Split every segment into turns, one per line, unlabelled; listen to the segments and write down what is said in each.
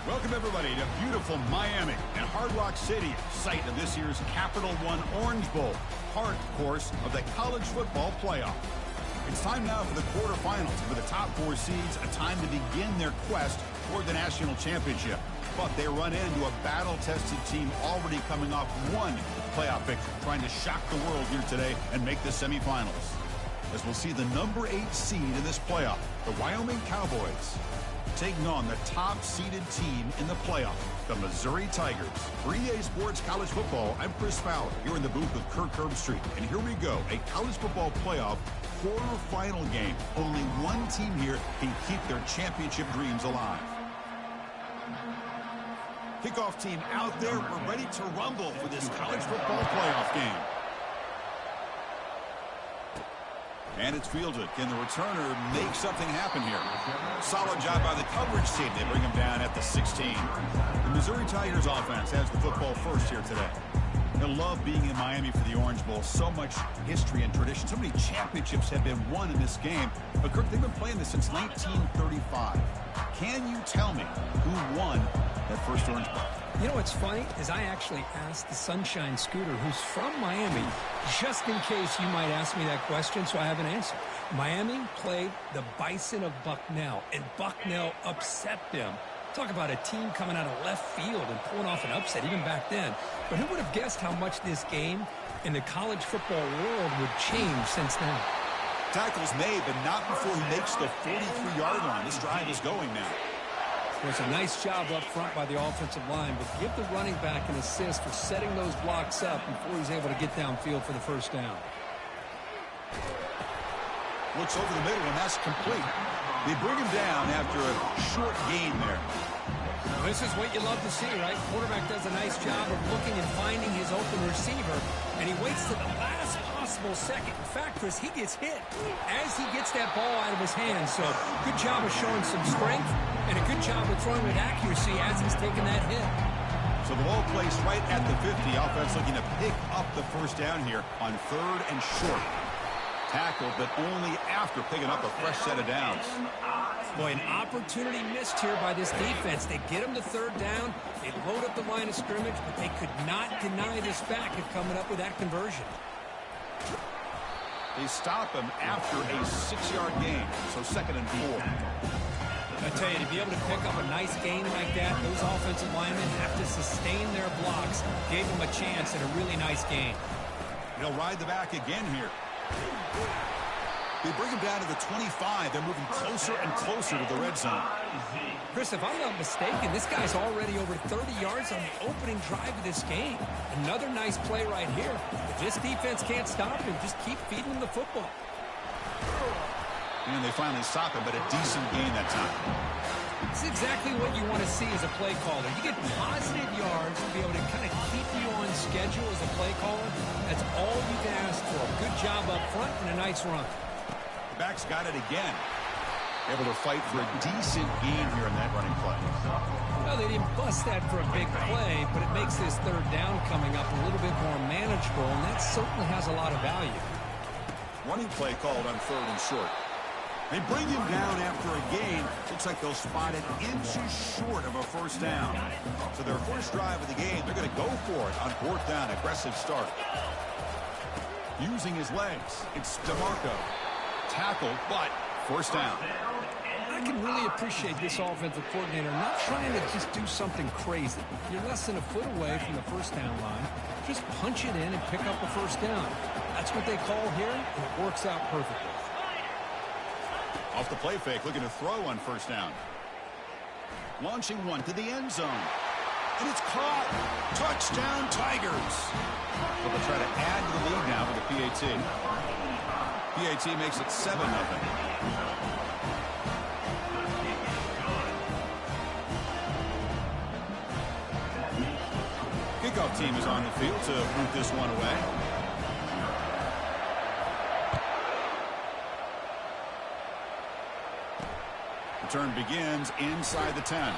Welcome, everybody, to beautiful Miami and Hard Rock City, site of this year's Capital One Orange Bowl, part, of course, of the college football playoff. It's time now for the quarterfinals. For the top four seeds, a time to begin their quest toward the national championship. But they run into a battle-tested team already coming off one playoff victory, trying to shock the world here today and make the semifinals. As we'll see the number 8 seed in this playoff, the Wyoming Cowboys, taking on the top-seeded team in the playoff, the Missouri Tigers. For EA Sports College Football, I'm Chris Fowler, here in the booth with Kirk Herbstreit. And here we go, a college football playoff quarterfinal game. Only one team here can keep their championship dreams alive. Kickoff team out there. We're ready to rumble for this college football playoff game. And it's fielded. Can the returner make something happen here? Solid job by the coverage team. They bring him down at the 16. The Missouri Tigers offense has the football first here today. They'll love being in Miami for the Orange Bowl. So much history and tradition. So many championships have been won in this game. But, Kirk, they've been playing this since 1935. Can you tell me who won that first Orange Bowl?
You know what's funny is I actually asked the Sunshine Scooter, who's from Miami, just in case you might ask me that question, so I have an answer. Miami played the Bison of Bucknell, and Bucknell upset them. Talk about a team coming out of left field and pulling off an upset even back then. But who would have guessed how much this game in the college football world would change since then?
Tackles made, but not before he makes the 43-yard line. This drive is going now.
There's a nice job up front by the offensive line, but give the running back an assist for setting those blocks up before he's able to get downfield for the first down.
Looks over the middle, and that's complete. They bring him down after a short gain there.
This is what you love to see, right? Quarterback does a nice job of looking and finding his open receiver, and he waits to the last possible second. In fact, Chris, he gets hit as he gets that ball out of his hands. So good job of showing some strength and a good job of throwing with accuracy as he's taking that hit.
So the ball placed right at the 50. Offense looking to pick up the first down here on 3rd and short. Tackled, but only after picking up a fresh set of downs.
Boy, an opportunity missed here by this defense. They get him to 3rd down. They load up the line of scrimmage, but they could not deny this back of coming up with that conversion.
They stop him after a 6-yard gain, so 2nd and 4.
I tell you, to be able to pick up a nice gain like that, those offensive linemen have to sustain their blocks. Gave them a chance at a really nice gain.
He'll ride the back again here. They bring him down to the 25. They're moving closer and closer to the red zone.
Chris, if I'm not mistaken, this guy's already over 30 yards on the opening drive of this game. Another nice play right here. If this defense can't stop him, just keep feeding him the football.
And they finally stop him, but a decent gain that time.
This is exactly what you want to see as a play caller. You get positive yards to be able to kind of keep you on schedule as a play caller. That's all you can ask for. Good job up front and a nice run.
The back's got it again. Able to fight for a decent gain here in that running play.
Well, they didn't bust that for a big play, but it makes this 3rd down coming up a little bit more manageable, and that certainly has a lot of value.
Running play called on 3rd and short. They bring him down after a gain. Looks like they'll spot it inches short of a first down. So their first drive of the game, they're going to go for it on 4th down. Aggressive start. Using his legs, it's DeMarco. Tackle, but first down.
I can really appreciate this offensive coordinator not trying to just do something crazy. If you're less than a foot away from the first down line, just punch it in and pick up a first down. That's what they call here, and it works out perfectly.
Off the play fake, looking to throw on first down. Launching one to the end zone. And it's caught. Touchdown, Tigers. But they'll try to add to the lead now with the PAT. PAT makes it 7-0. Kickoff team is on the field to boot this one away. Return begins inside the 10.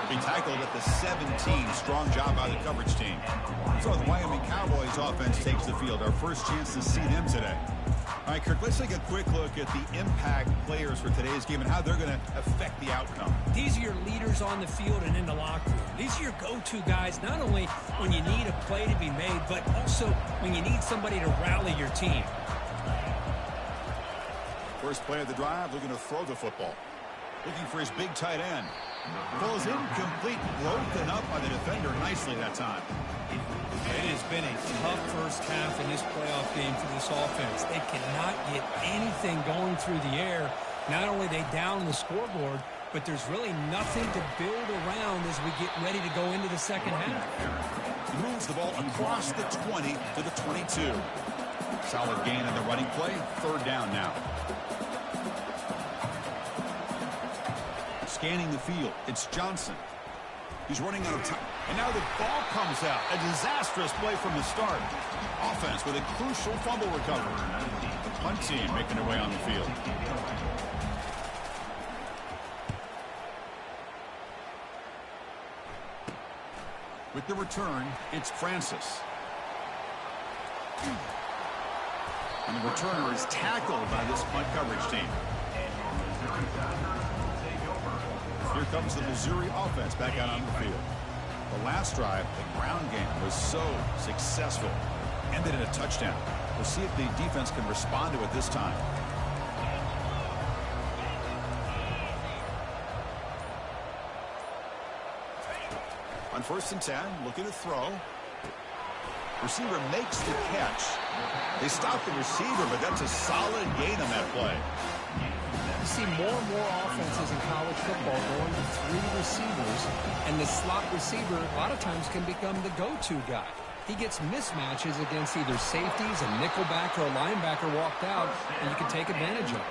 Be tackled at the 17. Strong job by the coverage team. So the Wyoming Cowboys offense takes the field. Our first chance to see them today. All right, Kirk, let's take a quick look at the impact players for today's game and how they're going to affect the outcome.
These are your leaders players on the field and in the locker room. These are your go-to guys, not only when you need a play to be made, but also when you need somebody to rally your team.
First play of the drive, looking to throw the football. Looking for his big tight end. Ball's incomplete, broken up by the defender nicely that time.
It has been a tough first half in this playoff game for this offense. They cannot get anything going through the air. Not only are they down the scoreboard, but there's really nothing to build around as we get ready to go into the second half.
He moves the ball across the 20 to the 22. Solid gain on the running play. Third down now. Scanning the field, it's Johnson. He's running out of time. And now the ball comes out. A disastrous play from the start. Offense with a crucial fumble recovery. The punt team making their way on the field. With the return, it's Francis. And the returner is tackled by this punt coverage team. Here comes the Missouri offense back out on the field. The last drive, the ground game was so successful. Ended in a touchdown. We'll see if the defense can respond to it this time. On 1st and 10, looking to throw. Receiver makes the catch. They stop the receiver, but that's a solid gain on that play.
You see more and more offenses in college football going to 3 receivers, and the slot receiver a lot of times can become the go-to guy. He gets mismatches against either safeties, a nickelback, or a linebacker walked out, and you can take advantage of it.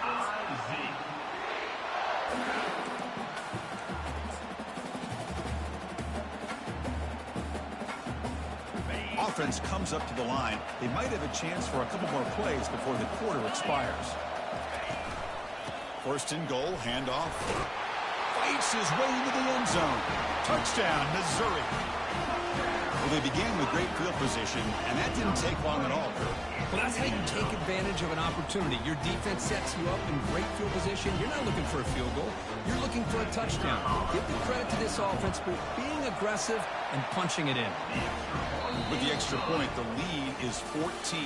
Offense comes up to the line. They might have a chance for a couple more plays before the quarter expires. 1st and goal, handoff. Fights his way into the end zone. Touchdown, Missouri. Well, they began with great field position, and that didn't take long at all.
Well, that's how you take advantage of an opportunity. Your defense sets you up in great field position. You're not looking for a field goal. You're looking for a touchdown. Give the credit to this offense for being aggressive and punching it in.
With the extra point, the lead is 14.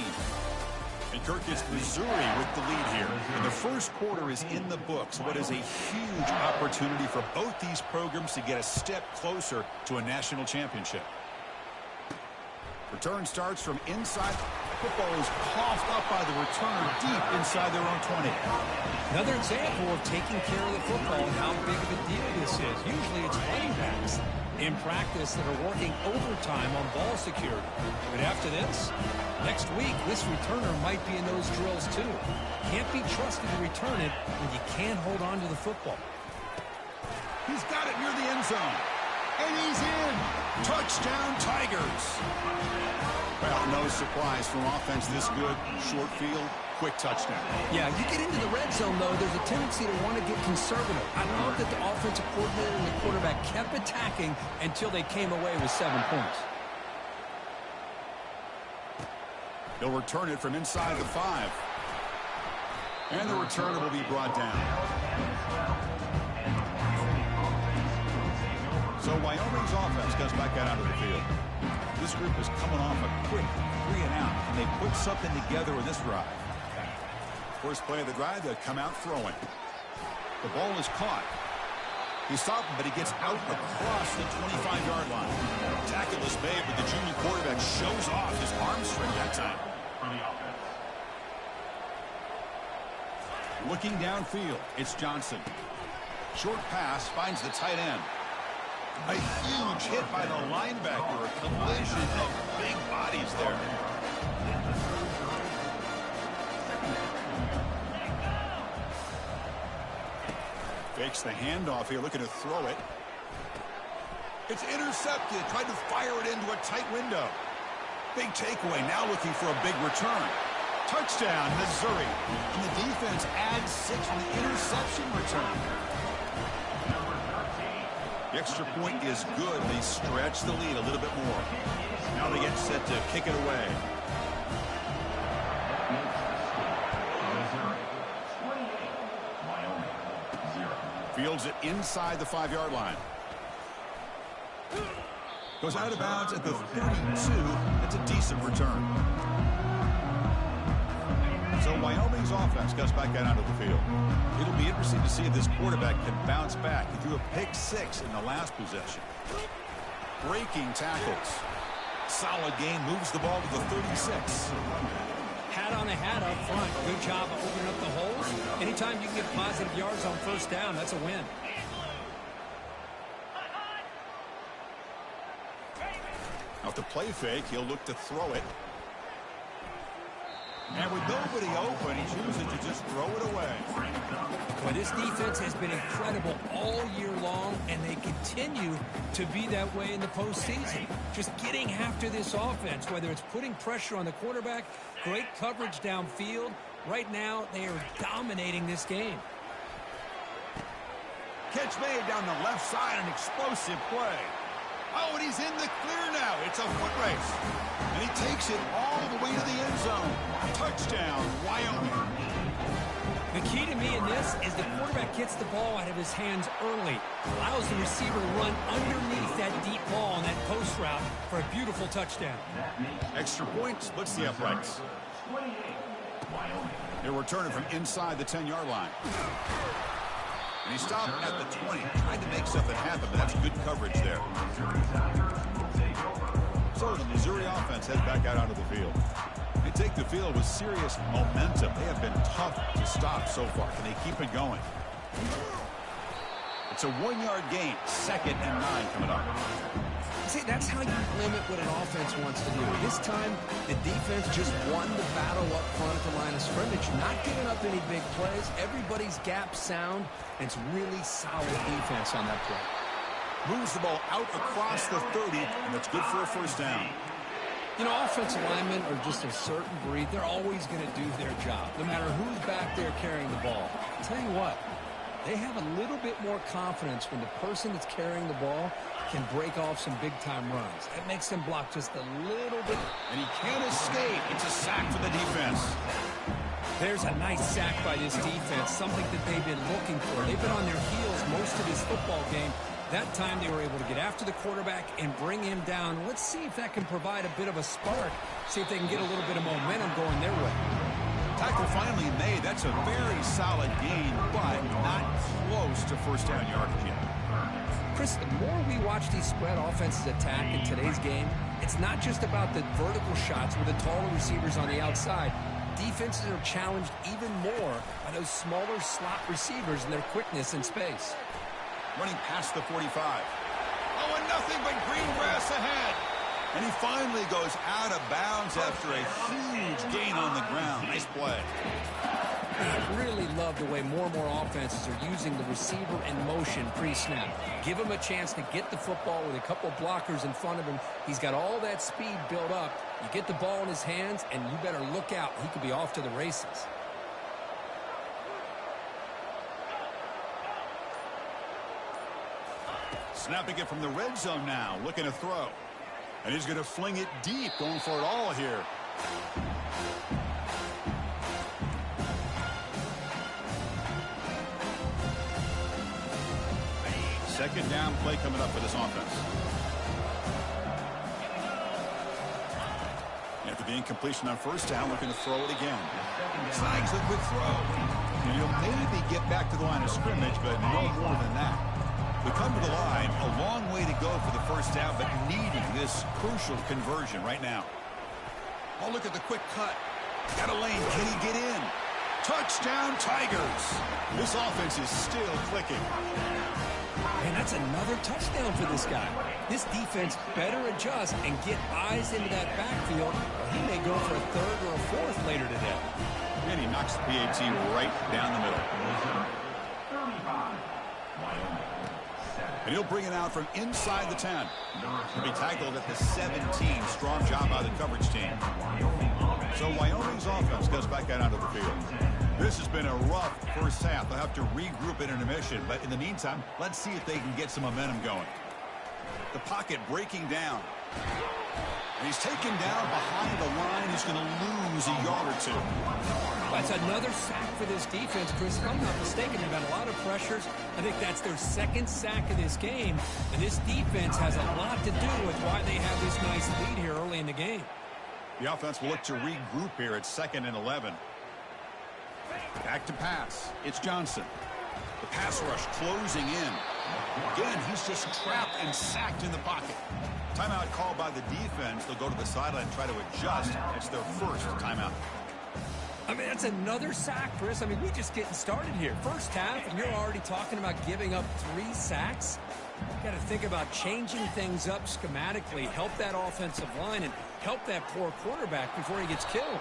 And Kirk gets Missouri with the lead here. And the first quarter is in the books. What is a huge opportunity for both these programs to get a step closer to a national championship. Return starts from inside. Football is coughed up by the return deep inside their own 20.
Another example of taking care of the football and how big of a deal this is. Usually it's running backs in practice that are working overtime on ball security. But after this, next week, this returner might be in those drills too. Can't be trusted to return it when you can't hold on to the football.
He's got it near the end zone. And he's in. Touchdown, Tigers. Well, no surprise from offense this good. Short field, quick touchdown.
Yeah, you get into the red zone, though, there's a tendency to want to get conservative. I love that the offensive coordinator and the quarterback kept attacking until they came away with 7 points.
They'll return it from inside the 5. And the returner will be brought down. So Wyoming's offense comes back out onto the field. This group is coming off a quick 3 and out, and they put something together in this drive. First play of the drive, they'll come out throwing. The ball is caught. He's stopped, but he gets out across the 25-yard line. Tackle is made, but the junior quarterback shows off his arm strength that time. Looking downfield, it's Johnson. Short pass finds the tight end. A huge hit by the linebacker. A collision of big bodies there. Fakes the handoff here, looking to throw it. It's intercepted. Tried to fire it into a tight window. Big takeaway. Now looking for a big return. Touchdown, Missouri. And the defense adds 6 on the interception return. The extra point is good. They stretch the lead a little bit more. Now they get set to kick it away. Fields it inside the 5-yard line. Goes out of bounds at the 32. That's a decent return. So Wyoming's offense gets back out onto the field. It'll be interesting to see if this quarterback can bounce back. He threw a pick 6 in the last possession. Breaking tackles. Solid gain, moves the ball to the 36.
Hat on a hat up front. Good job of opening up the holes. Anytime you can get positive yards on first down, that's a win.
Out the play fake, he'll look to throw it. And with nobody open, he chooses to just throw it away.
Well, this defense has been incredible all year long, and they continue to be that way in the postseason. Just getting after this offense, whether it's putting pressure on the quarterback, great coverage downfield. Right now, they are dominating this game.
Catch made down the left side, an explosive play. Oh, and he's in the clear now. It's a foot race. And he takes it all the way to the end zone. Touchdown, Wyoming.
The key to me in this is the quarterback gets the ball out of his hands early, allows the receiver to run underneath that deep ball on that post route for a beautiful touchdown.
Extra point splits the uprights. They're returning from inside the 10-yard line. And he stopped at the 20, trying to make something happen, but that's good coverage there. So the Missouri offense heads back out onto the field. They take the field with serious momentum. They have been tough to stop so far. Can they keep it going? It's a 1-yard gain. 2nd and 9 coming up.
See, that's how you limit what an offense wants to do. This time, the defense just won the battle up front at the line of scrimmage, not giving up any big plays. Everybody's gap sound, and it's really solid defense on that play.
Moves the ball out across the 30, and that's good for a first down.
You know, offensive linemen are just a certain breed. They're always going to do their job, no matter who's back there carrying the ball. I'll tell you what, they have a little bit more confidence when the person that's carrying the ball can break off some big-time runs. It makes them block just a little bit.
And he can't escape. It's a sack for the defense.
There's a nice sack by this defense, something that they've been looking for. They've been on their heels most of this football game. That time they were able to get after the quarterback and bring him down. Let's see if that can provide a bit of a spark. See if they can get a little bit of momentum going their way.
Tackle finally made. That's a very solid gain, but not close to first down yardage yet.
Chris, the more we watch these spread offenses attack in today's game, it's not just about the vertical shots with the taller receivers on the outside. Defenses are challenged even more by those smaller slot receivers and their quickness in space.
Running past the 45. Oh, and nothing but green grass ahead. And he finally goes out of bounds after a huge gain on the ground. Nice play.
I really love the way more and more offenses are using the receiver in motion pre-snap. Give him a chance to get the football with a couple blockers in front of him. He's got all that speed built up. You get the ball in his hands, and you better look out. He could be off to the races.
Snapping it from the red zone now, looking to throw. And he's going to fling it deep, going for it all here. Second down play coming up for this offense. After the incompletion on first down, looking to throw it again. Snags a quick throw. And he'll maybe get back to the line of scrimmage, but no more than that. We come to the line, a long way to go for the first down, but needing this crucial conversion right now. Oh, look at the quick cut. Got a lane. Can he get in? Touchdown, Tigers. This offense is still clicking.
And that's another touchdown for this guy. This defense better adjust and get eyes into that backfield, or he may go for a third or a fourth later today.
And he knocks the PAT right down the middle. And he'll bring it out from inside the 10. He'll be tackled at the 17. Strong job by the coverage team. So Wyoming's offense goes back out onto the field. This has been a rough first half. They'll have to regroup at intermission. But in the meantime, let's see if they can get some momentum going. The pocket breaking down. And he's taken down behind the line. He's going to lose a yard or two.
That's another sack for this defense, Chris. If I'm not mistaken, they've had a lot of pressures. I think that's their second sack of this game. And this defense has a lot to do with why they have this nice lead here early in the game.
The offense will look to regroup here at 2nd and 11. Back to pass. It's Johnson. The pass rush closing in. Again, he's just trapped and sacked in the pocket. Timeout called by the defense. They'll go to the sideline and try to adjust. It's their first timeout.
I mean, that's another sack, Chris. I mean, we're just getting started here. First half, and you're already talking about giving up 3 sacks. Got to think about changing things up schematically, help that offensive line, and help that poor quarterback before he gets killed.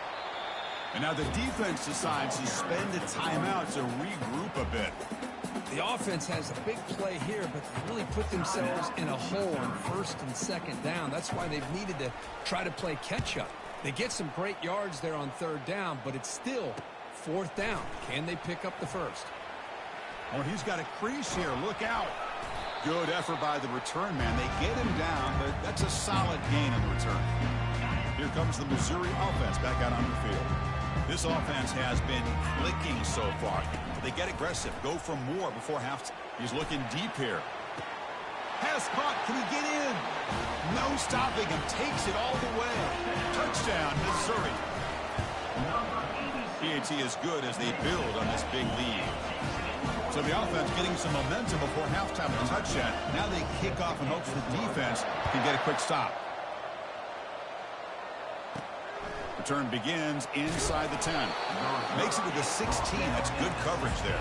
And now the defense decides to spend a timeout to regroup a bit.
The offense has a big play here, but they really put themselves in a hole on 1st and 2nd down. That's why they've needed to try to play catch-up. They get some great yards there on 3rd down, but it's still 4th down. Can they pick up the 1st?
Oh, he's got a crease here. Look out. Good effort by the return man. They get him down, but that's a solid gain on the return. Here comes the Missouri offense back out on the field. This offense has been clicking so far. They get aggressive, go for more before halftime. He's looking deep here. Pass caught. Can he get in? No stopping him. Takes it all the way. Touchdown, Missouri. PAT is good as they build on this big lead. So the offense getting some momentum before halftime with a touchdown. Now they kick off in hopes the defense can get a quick stop. Return begins inside the 10. Makes it to the 16. That's good coverage there.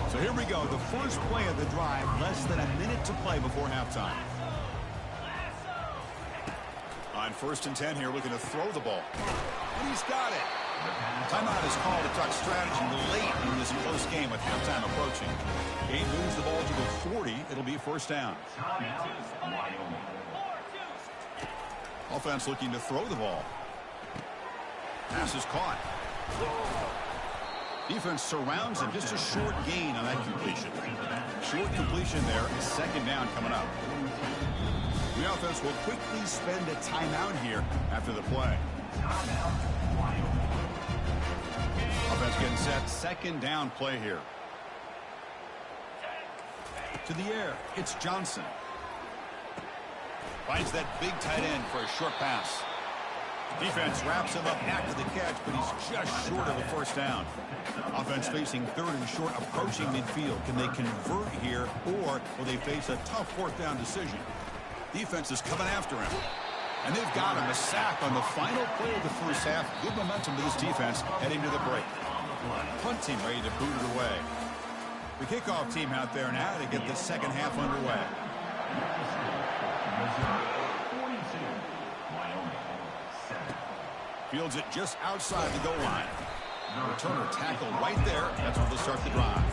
So here we go. The first play of the drive. Less than a minute to play before halftime. On 1st and 10 here, looking to throw the ball. And he's got it. Timeout is called to talk strategy late in this close game with halftime approaching. Game moves the ball to the 40. It'll be 1st down. Offense looking to throw the ball. Pass is caught. Defense surrounds him. Just a short gain on that completion. Short completion there. 2nd down coming up. The offense will quickly spend a timeout here after the play. Offense getting set. 2nd down play here. To the air. It's Johnson. Finds that big tight end for a short pass. Defense wraps him up after the catch, but he's just short of a 1st down. Offense facing 3rd and short, approaching midfield. Can they convert here, or will they face a tough 4th down decision? Defense is coming after him. And they've got him. A sack on the final play of the 1st half. Good momentum to this defense heading to the break. Punt team ready to boot it away. The kickoff team out there now to get the 2nd half underway. Fields it just outside the goal line. Returner tackle right there. That's where they'll start the drive.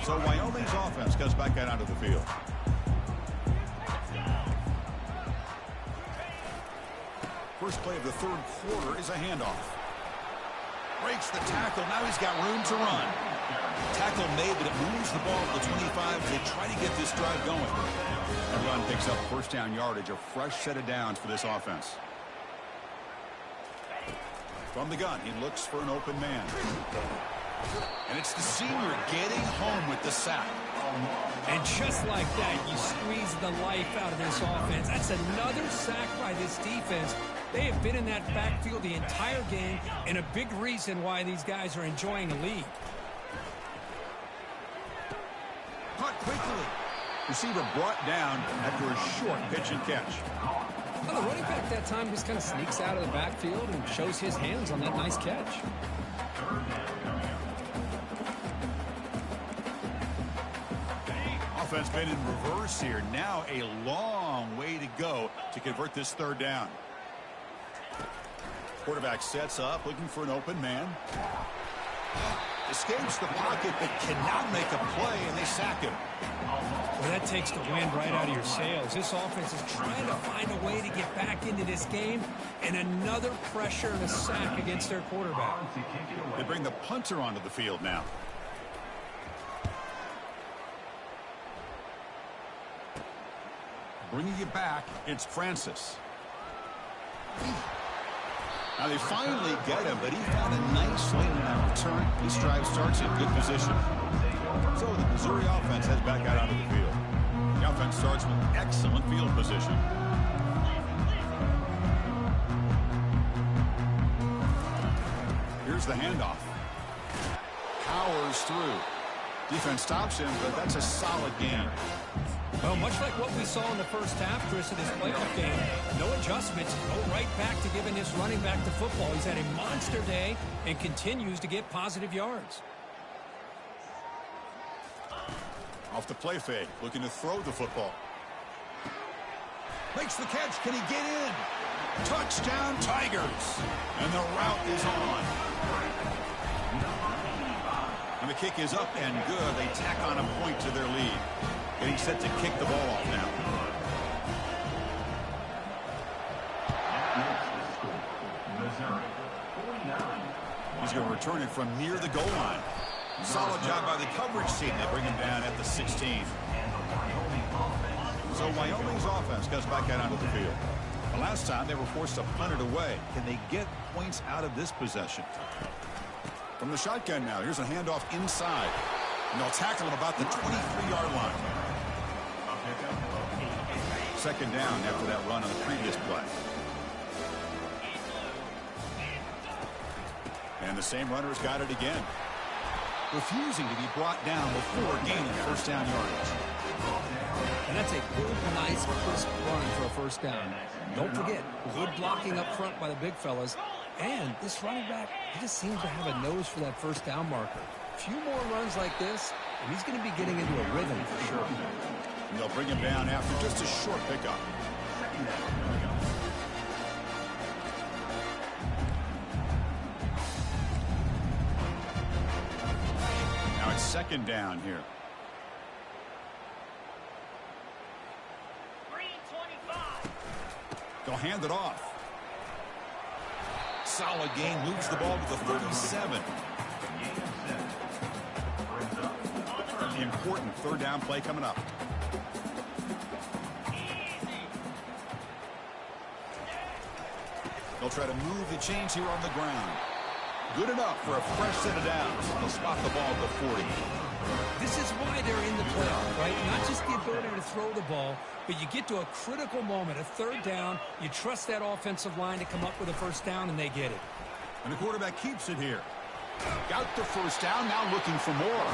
So Wyoming's offense goes back out onto the field. First play of the 3rd quarter is a handoff. Breaks the tackle. Now he's got room to run. Tackle made, but it moves the ball to the 25 as they try to get this drive going. The run picks up 1st down yardage, a fresh set of downs for this offense. From the gun, he looks for an open man. And it's the senior getting home with the sack.
And just like that, you squeeze the life out of this offense. That's another sack by this defense. They have been in that backfield the entire game, and a big reason why these guys are enjoying a lead.
Caught quickly. Receiver brought down after a short pitch and catch.
Well, the running back that time just kind of sneaks out of the backfield and shows his hands on that nice catch.
Offense been in reverse here. Now a long way to go to convert this 3rd down. Quarterback sets up, looking for an open man. Escapes the pocket, but cannot make a play, and they sack him.
Well, that takes the wind right out of your sails. This offense is trying to find a way to get back into this game, and another pressure and a sack against their quarterback.
They bring the punter onto the field now. Bringing it back, it's Francis. Now they finally get him, but he found a nice lane in that return. This drive starts in good position. So the Missouri offense heads back out onto the field. The offense starts with excellent field position. Here's the handoff. Powers through. Defense stops him, but that's a solid gain.
Well, much like what we saw in the first half, Chris, in this playoff game, no adjustments, go right back to giving this running back the football. He's had a monster day and continues to get positive yards.
Off the play fake, looking to throw the football. Makes the catch. Can he get in? Touchdown, Tigers. And the route is on. And the kick is up and good. They tack on a point to their lead. Getting set to kick the ball off now. He's going to return it from near the goal line. Solid job by the coverage team. They bring him down at the 16. So Wyoming's offense goes back out onto the field. The last time they were forced to punt it away. Can they get points out of this possession? From the shotgun now, here's a handoff inside. And they'll tackle him about the 23-yard line. Second down after that run on the previous play. And the same runner's got it again. Refusing to be brought down before gaining first down yardage.
And that's a good, nice, crisp run for a first down. Don't forget, good blocking up front by the big fellas. And this running back, he just seems to have a nose for that first down marker. A few more runs like this, and he's going to be getting into a rhythm for sure.
And they'll bring him down after just a short pickup. Now it's second down here.
325.
They'll hand it off. Solid gain, moves the ball to the 37. The important third down play coming up. They'll try to move the chains here on the ground. Good enough for a fresh set of downs. They'll spot the ball at the 40.
This is why they're in the playoff, right? Not just the ability to throw the ball, but you get to a critical moment, a third down. You trust that offensive line to come up with a first down, and they get it.
And the quarterback keeps it here. Got the first down, now looking for more.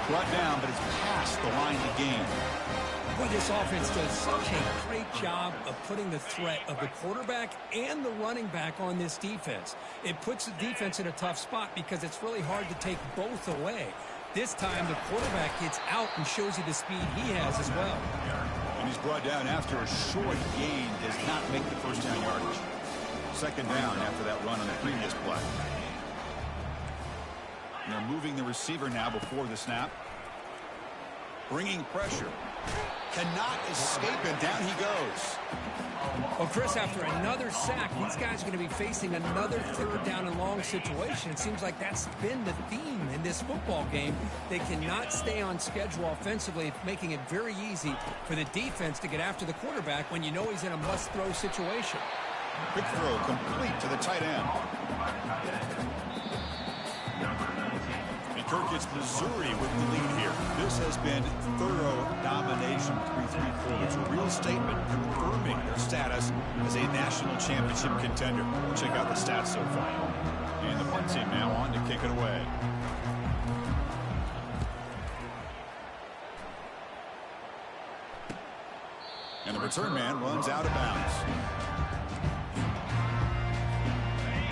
Brought down, but it's past the line to gain.
Boy, this offense does such a great job of putting the threat of the quarterback and the running back on this defense. It puts the defense in a tough spot because it's really hard to take both away. This time, the quarterback gets out and shows you the speed he has as well.
And he's brought down after a short gain, does not make the first down yardage. Second down after that run on the previous play. And they're moving the receiver now before the snap. Bringing pressure. Cannot escape it. Down he goes.
Well, Chris, after another sack, these guys are going to be facing another third down and long situation. It seems like that's been the theme in this football game. They cannot stay on schedule offensively, making it very easy for the defense to get after the quarterback when you know he's in a must-throw situation.
Quick throw complete to the tight end. And Kirk gets Missouri with the lead here. This has been thorough domination through three quarters. A real statement confirming their status as a national championship contender. We'll check out the stats so far. And the punt team now on to kick it away. And the return man runs out of bounds.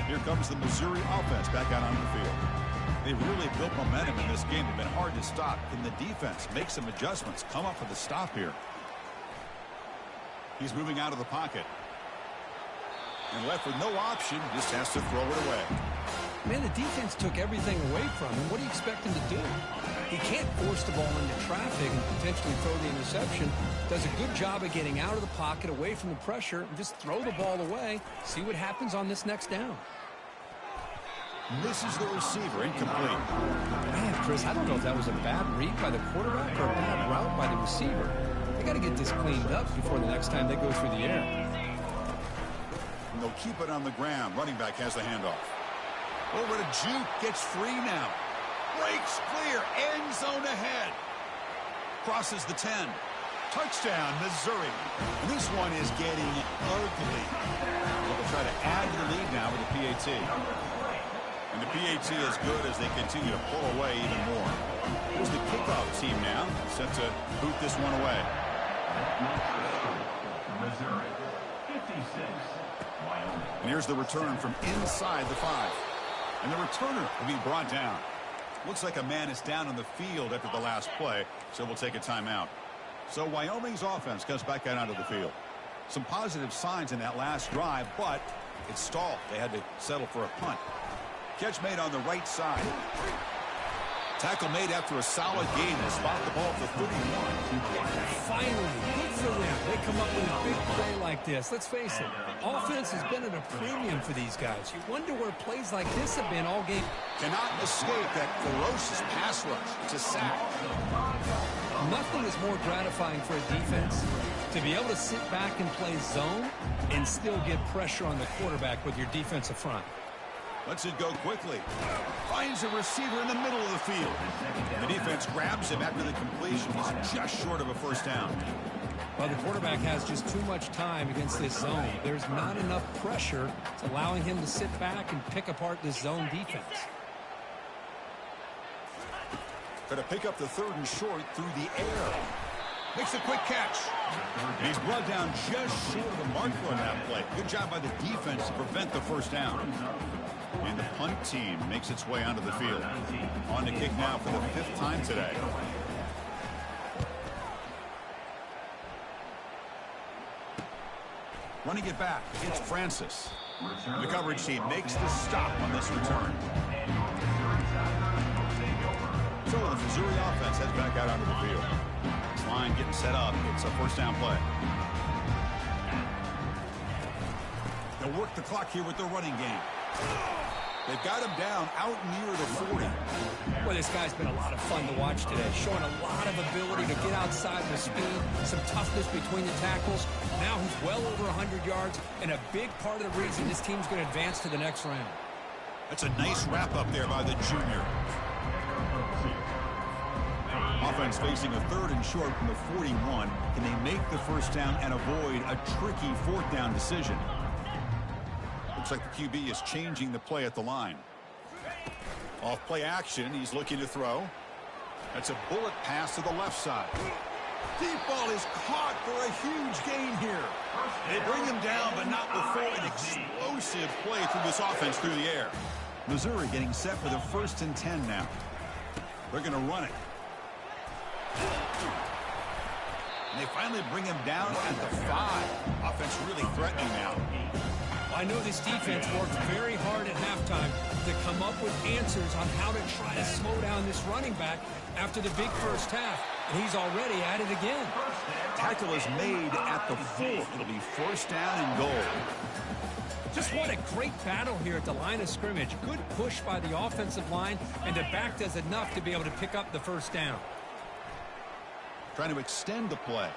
Here comes the Missouri offense back out on the field. They really built momentum in this game. They've been hard to stop. Can the defense make some adjustments? Come up with a stop here. He's moving out of the pocket. And left with no option, just has to throw it away.
Man, the defense took everything away from him. What do you expect him to do? He can't force the ball into traffic and potentially throw the interception. Does a good job of getting out of the pocket, away from the pressure, and just throw the ball away. See what happens on this next down.
Misses the receiver, incomplete.
Man, Chris, I don't know if that was a bad read by the quarterback or a bad route by the receiver. They got to get this cleaned up before the next time they go through the air.
And they'll keep it on the ground. Running back has the handoff. Over to Juke. Gets free now. Breaks clear. End zone ahead. Crosses the 10. Touchdown, Missouri. And this one is getting ugly. They'll try to add to the lead now with the PAT. And the PAT is good as they continue to pull away even more. Here's the kickoff team now, set to boot this one away.
Missouri, 56, Wyoming.
And here's the return from inside the 5. And the returner will be brought down. Looks like a man is down on the field after the last play, so we'll take a timeout. So Wyoming's offense comes back out onto the field. Some positive signs in that last drive, but it stalled. They had to settle for a punt. Catch made on the right side. Tackle made after a solid gain to spot the ball for 31.
Finally, good for them. They come up with a big play like this. Let's face it, offense has been at a premium for these guys. You wonder where plays like this have been all game.
Cannot escape that ferocious pass rush to sack.
Nothing is more gratifying for a defense to be able to sit back and play zone and still get pressure on the quarterback with your defensive front.
Lets it go quickly. Finds a receiver in the middle of the field. The defense grabs him after the completion. He's just short of a first down.
Well, the quarterback has just too much time against this zone. There's not enough pressure. It's allowing him to sit back and pick apart this zone defense.
Going to pick up the 3rd and short through the air. Makes a quick catch. And he's brought down just short of the marker on that play. Good job by the defense to prevent the first down. And the punt team makes its way onto the field. On to kick now for the 5th time today. Running it back, it's Francis. The coverage team makes the stop on this return. So the Missouri offense heads back out onto the field. This line getting set up. It's a first down play. They'll work the clock here with their running game. They've got him down out near the 40.
Well, this guy's been a lot of fun to watch today, showing a lot of ability to get outside with speed, some toughness between the tackles. Now he's well over 100 yards, and a big part of the reason this team's going to advance to the next round.
That's a nice wrap-up there by the junior. Offense facing a 3rd and short from the 41. Can they make the first down and avoid a tricky 4th down decision? Looks like the QB is changing the play at the line. Off play action, he's looking to throw. That's a bullet pass to the left side. Deep ball is caught for a huge gain here. They bring him down, but not before an explosive play through this offense through the air. Missouri getting set for the 1st and 10 now. They're going to run it. And they finally bring him down at the 5. Offense really threatening now.
I know this defense worked very hard at halftime to come up with answers on how to try to slow down this running back after the big first half. And he's already at it again.
Tackle is made at the 4. It'll be first down and goal.
Just what a great battle here at the line of scrimmage. Good push by the offensive line, and the back does enough to be able to pick up the first down.
Trying to extend the play.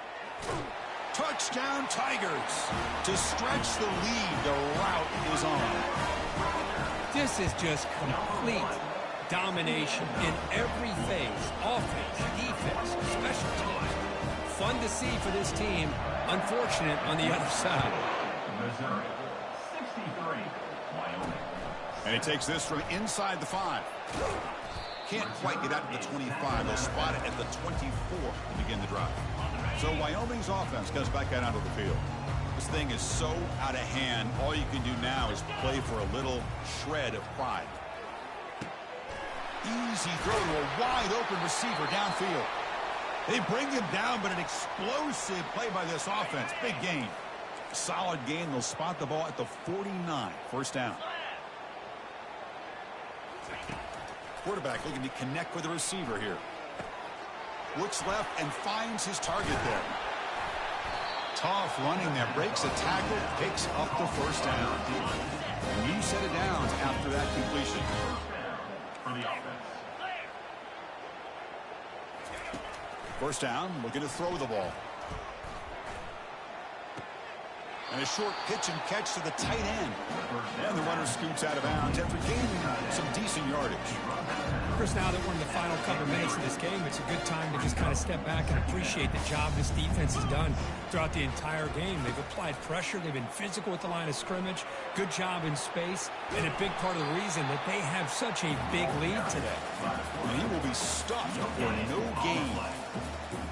Touchdown Tigers. To stretch the lead, the route is on.
This is just complete domination in every phase. Offense, defense, special teams. Fun to see for this team. Unfortunate on the other side.
Missouri, 63, Wyoming.
And he takes this from inside the 5. Can't quite get out to the 25. They'll spot it at the 24 to begin the drive. So Wyoming's offense comes back out onto the field. This thing is so out of hand. All you can do now is play for a little shred of pride. Easy throw to a wide open receiver downfield. They bring him down, but an explosive play by this offense. Big gain. Solid gain. They'll spot the ball at the 49. First down. Quarterback looking to connect with the receiver here. Looks left and finds his target there. Tough running there. Breaks a tackle. Picks up the first down. And you set it down after that completion.
For the offense.
First down. Looking to throw the ball. And a short pitch and catch to the tight end. And the runner scoots out of bounds after gaining some decent yardage.
Chris, now that we're in the final couple minutes of this game, it's a good time to just kind of step back and appreciate the job this defense has done throughout the entire game. They've applied pressure. They've been physical at the line of scrimmage. Good job in space. And a big part of the reason that they have such a big lead today.
And he will be stuffed for no gain.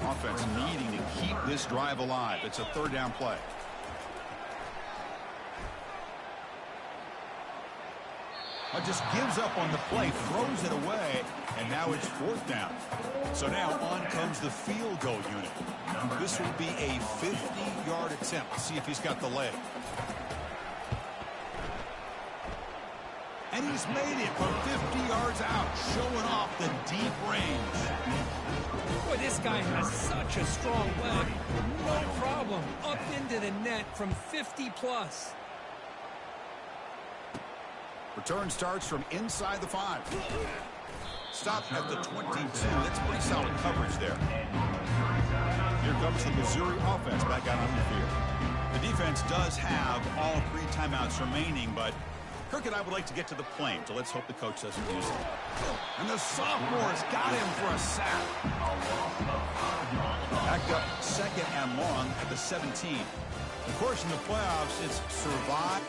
Offense needing to keep this drive alive. It's a third down play. Just gives up on the play, throws it away, and now it's fourth down. So now on comes the field goal unit. This will be a 50-yard attempt. Let's see if he's got the leg. And he's made it from 50 yards out, showing off the deep range.
Boy, this guy has such a strong leg. No problem. Up into the net from 50+.
Return starts from inside the 5. Stop at the 22. That's pretty solid coverage there. Here comes the Missouri offense back out on the field. The defense does have all 3 timeouts remaining, but Kirk and I would like to get to the plane, so let's hope the coach doesn't use it. And the sophomore's got him for a sack. Back up second and long at the 17. Of course, in the playoffs, it's survive.